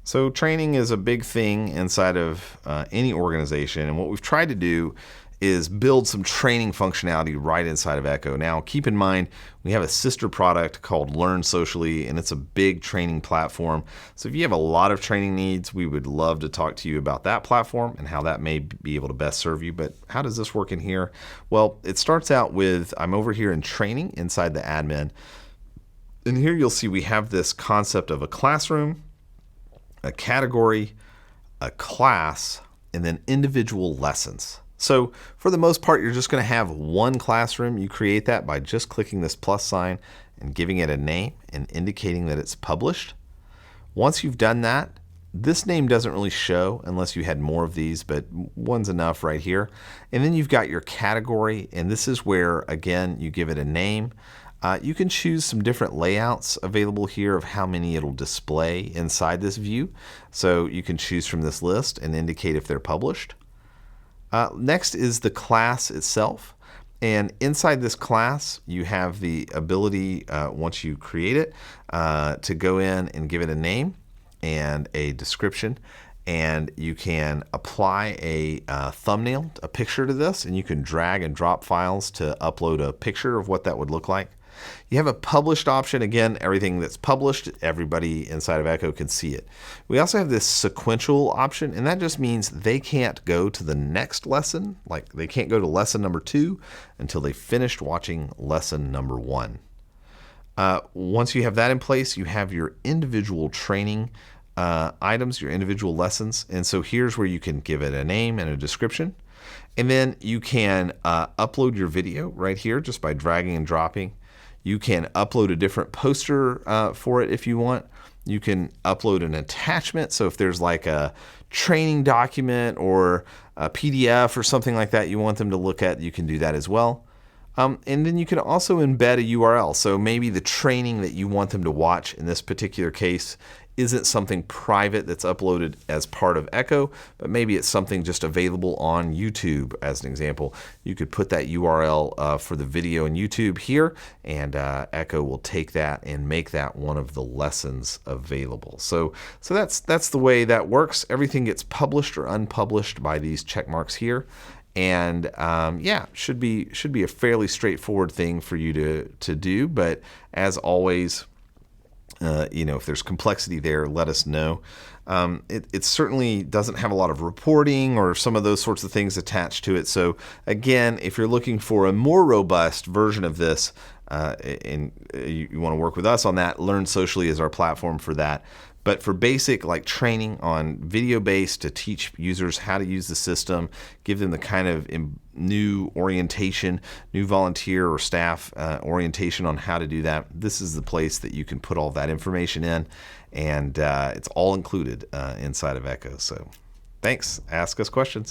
So training is a big thing inside of any organization, and what we've tried to do is build some training functionality right inside of Echo. Now, keep in mind, we have a sister product called Learn Socially, and it's a big training platform. So if you have a lot of training needs, we would love to talk to you about that platform and how that may be able to best serve you. But how does this work in here? Well, it starts out with, I'm over here in training inside the admin. And here you'll see we have this concept of a classroom, a category, a class, and then individual lessons. So for the most part, you're just going to have one classroom. You create that by just clicking this plus sign and giving it a name and indicating that it's published. Once you've done that, this name doesn't really show unless you had more of these, but one's enough right here. And then you've got your category, and this is where, again, you give it a name. You can choose some different layouts available here of how many it'll display inside this view. So you can choose from this list and indicate if they're published. Next is the class itself. And inside this class, you have the ability, once you create it, to go in and give it a name and a description. And you can apply a thumbnail, a picture to this, and you can drag and drop files to upload a picture of what that would look like. You have a published option. Again, everything that's published, everybody inside of Echo can see it. We also have this sequential option, and that just means they can't go to the next lesson. Like they can't go to lesson number 2 until they finished watching lesson number 1. Once you have that in place, you have your individual training items, your individual lessons. And so here's where you can give it a name and a description. And then you can upload your video right here just by dragging and dropping. You can upload a different poster for it if you want. You can upload an attachment. So if there's like a training document or a PDF or something like that you want them to look at, you can do that as well. And then you can also embed a URL. So maybe the training that you want them to watch in this particular case isn't something private that's uploaded as part of Echo, but maybe it's something just available on YouTube as an example. You could put that URL for the video in YouTube here, and Echo will take that and make that one of the lessons available. So that's the way that works. Everything gets published or unpublished by these check marks here. And yeah, should be a fairly straightforward thing for you to do. But as always, if there's complexity there, let us know. It certainly doesn't have a lot of reporting or some of those sorts of things attached to it. So again, if you're looking for a more robust version of this, and you want to work with us on that, Learn Socially is our platform for that. But for basic like training on video-based to teach users how to use the system, give them the kind of new orientation, new volunteer or staff orientation on how to do that, this is the place that you can put all that information in, and it's all included inside of Echo. So thanks. Ask us questions.